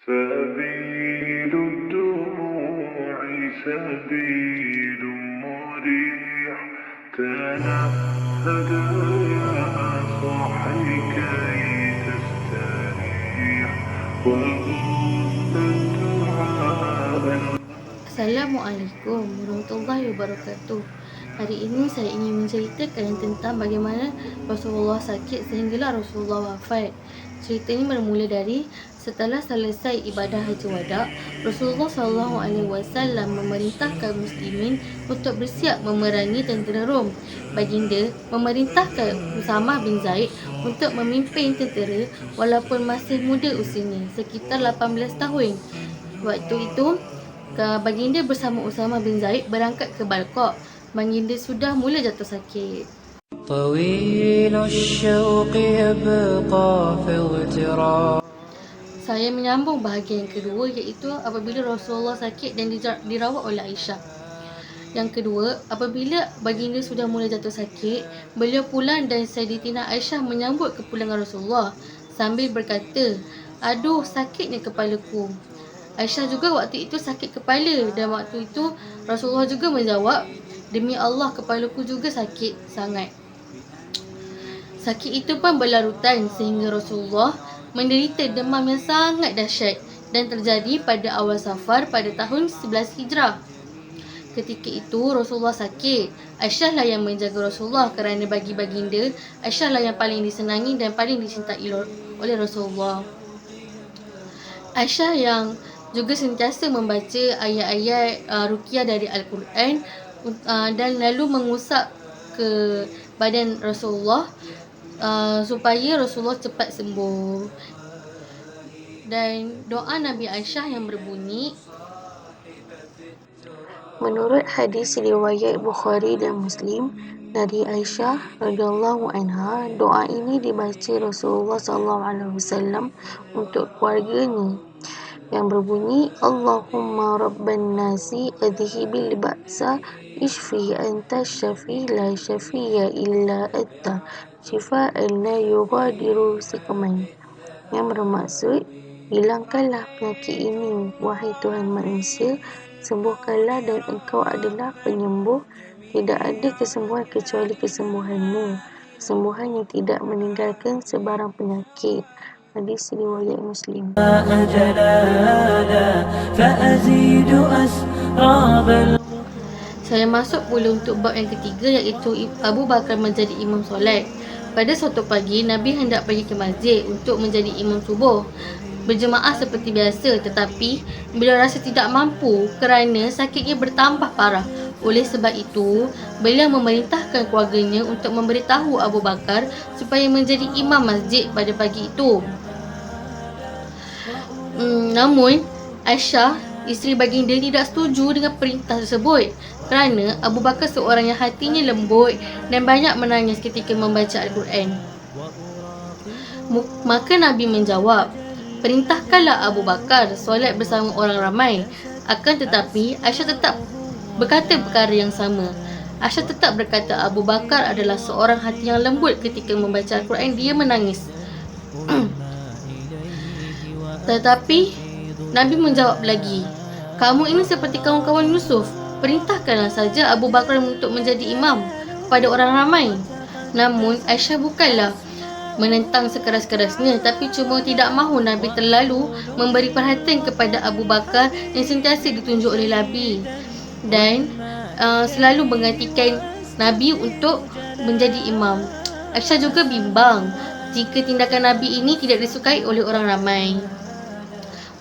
سبيل الدموع سبيل مريح تنهد يا صاحي كي تستريح وغص الدعاء. Assalamualaikum warahmatullahi wabarakatuh. Hari ini saya ingin menceritakan tentang bagaimana Rasulullah sakit sehinggalah Rasulullah wafat. Cerita ini bermula dari setelah selesai ibadah Haji Wada, Rasulullah SAW memerintahkan muslimin untuk bersiap memerangi tentera Rom. Baginda memerintahkan Usamah bin Zaid untuk memimpin tentera walaupun masih muda usianya, sekitar 18 tahun. Waktu itu Baginda bersama Usamah bin Zaid berangkat ke Balqa. Baginda sudah mula jatuh sakit. Saya menyambung bahagian yang kedua, iaitu apabila Rasulullah sakit dan dirawat oleh Aisyah. Yang kedua, apabila baginda sudah mula jatuh sakit, beliau pulang dan Sayyidatina Aisyah menyambut kepulangan Rasulullah sambil berkata, "Aduh, sakitnya kepalaku." Aisyah juga waktu itu sakit kepala dan waktu itu Rasulullah juga menjawab, "Demi Allah, kepalaku juga sakit sangat." Sakit itu pun berlarutan sehingga Rasulullah menderita demam yang sangat dahsyat dan terjadi pada awal Safar pada tahun 11 Hijrah. Ketika itu Rasulullah sakit. Aisyah lah yang menjaga Rasulullah kerana bagi baginda, Aisyah lah yang paling disenangi dan paling dicintai oleh Rasulullah. Aisyah yang juga sentiasa membaca ayat-ayat ruqyah dari Al-Quran dan lalu mengusap ke badan Rasulullah supaya Rasulullah cepat sembuh. Dan doa Nabi Aisyah yang berbunyi, menurut hadis riwayat Bukhari dan Muslim dari Aisyah radhiyallahu anha, doa ini dibaca Rasulullah SAW untuk keluarganya yang berbunyi, Allahumma rabban nasi adhibil ba'sa ishfi anta syafi la syafiya illa anta syifa'an la yughadiru saqaman, yang bermaksud, hilangkanlah penyakit ini wahai Tuhan manusia, sembuhkanlah dan engkau adalah penyembuh, tidak ada kesembuhan kecuali kesembuhanmu, kesembuhan yang tidak meninggalkan sebarang penyakit. Hadis riwayat Muslim. Saya masuk pula untuk bab yang ketiga, iaitu Abu Bakar menjadi imam solat. Pada suatu pagi, Nabi hendak pergi ke masjid untuk menjadi imam subuh berjemaah seperti biasa, tetapi beliau rasa tidak mampu kerana sakitnya bertambah parah. Oleh sebab itu, beliau memerintahkan keluarganya untuk memberitahu Abu Bakar supaya menjadi imam masjid pada pagi itu. Namun, Aisyah, isteri baginda, tidak setuju dengan perintah tersebut kerana Abu Bakar seorang yang hatinya lembut dan banyak menangis ketika membaca Al-Quran. Maka Nabi menjawab, "Perintahkanlah Abu Bakar solat bersama orang ramai." Akan tetapi, Aisyah tetap berkata perkara yang sama. Aisyah tetap berkata Abu Bakar adalah seorang hati yang lembut ketika membaca Al-Quran, dia menangis. Tetapi Nabi menjawab lagi, "Kamu ini seperti kawan-kawan Yusuf. Perintahkanlah saja Abu Bakar untuk menjadi imam kepada orang ramai." Namun Aisyah bukanlah menentang sekeras-kerasnya, tapi cuma tidak mahu Nabi terlalu memberi perhatian kepada Abu Bakar yang sentiasa ditunjuk oleh Nabi dan selalu menggantikan Nabi untuk menjadi imam. Aisyah juga bimbang jika tindakan Nabi ini tidak disukai oleh orang ramai.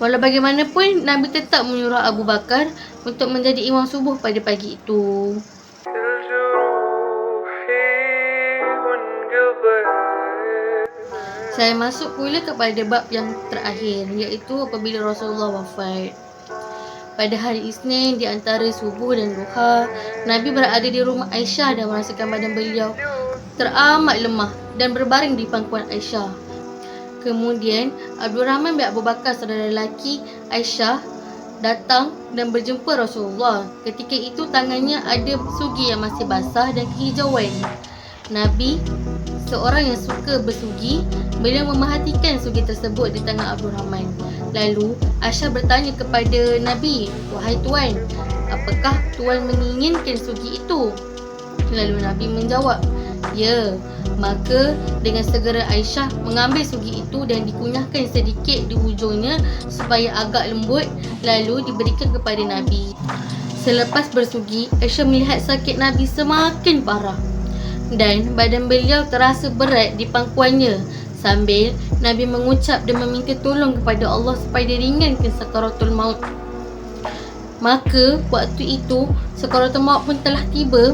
Walau bagaimanapun, Nabi tetap menyuruh Abu Bakar untuk menjadi imam subuh pada pagi itu. Saya masuk pula kepada bab yang terakhir, iaitu apabila Rasulullah wafat. Pada hari Isnin di antara subuh dan duha, Nabi berada di rumah Aisyah dan merasakan badan beliau teramat lemah dan berbaring di pangkuan Aisyah. Kemudian Abdul Rahman bin Abu Bakar, saudara lelaki Aisyah, datang dan berjumpa Rasulullah. Ketika itu tangannya ada sugi yang masih basah dan kehijauan. Nabi seorang yang suka bersugi. Beliau memerhatikan sugi tersebut di tangan Abdul Rahman. Lalu Aisyah bertanya kepada Nabi, "Wahai Tuan, apakah Tuan menginginkan sugi itu?" Lalu Nabi menjawab, "Ya." Maka dengan segera Aisyah mengambil sugi itu dan dikunyahkan sedikit di ujungnya supaya agak lembut, lalu diberikan kepada Nabi. Selepas bersugi, Aisyah melihat sakit Nabi semakin parah dan badan beliau terasa berat di pangkuannya, sambil Nabi mengucap dan meminta tolong kepada Allah supaya diringankan sakaratul maut. Maka waktu itu sakaratul maut pun telah tiba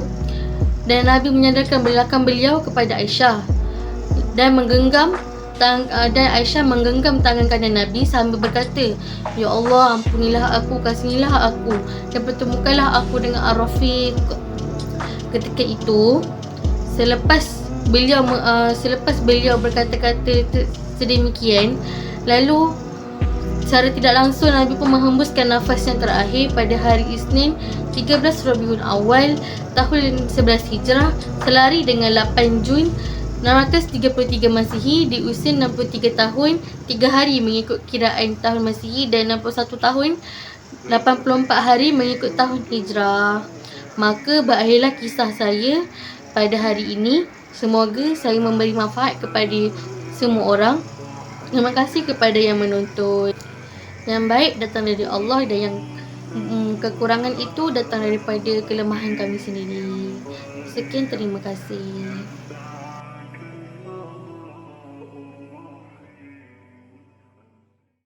dan Nabi menyadarkan belakang beliau kepada Aisyah dan Aisyah menggenggam tangan kanan Nabi sambil berkata, "Ya Allah, ampunilah aku, kasihilah aku dan pertemukanlah aku dengan Ar-Rafiq." Ketika itu, selepas beliau berkata-kata sedemikian, lalu secara tidak langsung Nabi pun menghembuskan nafas yang terakhir pada hari Isnin 13 Rabiul Awal tahun 11 Hijrah selari dengan 8 Jun 633 Masihi di usia 63 tahun 3 hari mengikut kiraan tahun Masihi dan 61 tahun 84 hari mengikut tahun Hijrah. Maka berakhirlah kisah saya pada hari ini. Semoga saya memberi manfaat kepada semua orang. Terima kasih kepada yang menonton. Yang baik datang dari Allah dan yang kekurangan itu datang daripada kelemahan kami sendiri. Sekian, terima kasih.